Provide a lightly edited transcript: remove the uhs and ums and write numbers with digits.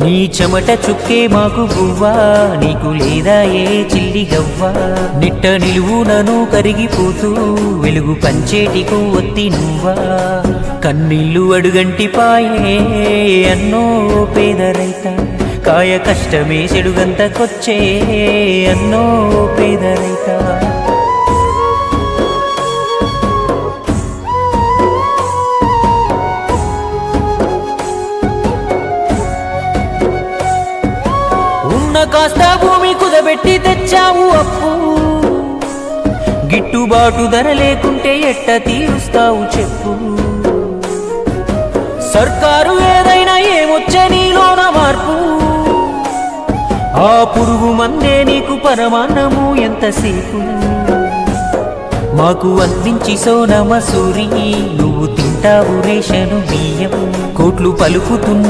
నీ చెమట చుక్కే మాకు గువ్వా, నీకు లేదా ఏ చిల్లి గవ్వా. నిట్ట నిలువునను కరిగిపోతూ వెలుగు పంచేటికు ఒత్తి నువ్వా. కన్నీళ్ళు అడుగంటి పాయే అన్నో పేద రైత, కాయ కష్టమే చెడుగంతకొచ్చే అన్నో పేద రైత. కాస్త భూమి కుదబెట్టి తెచ్చావు అప్పు, గిట్టుబాటు ధర లేకుంటే ఎట్ట తీరుస్తావు చెప్పు. సర్కారు ఏదైనా ఏమొచ్చే నీలోన మార్పు, ఆ పురుగు మందే నీకు పరమాన్నము ఎంతసేపు. మాకు అందించి సోన మసూరి, నువ్వు తింటావు రేషను బియ్యం. కోట్లు పలుకుతున్న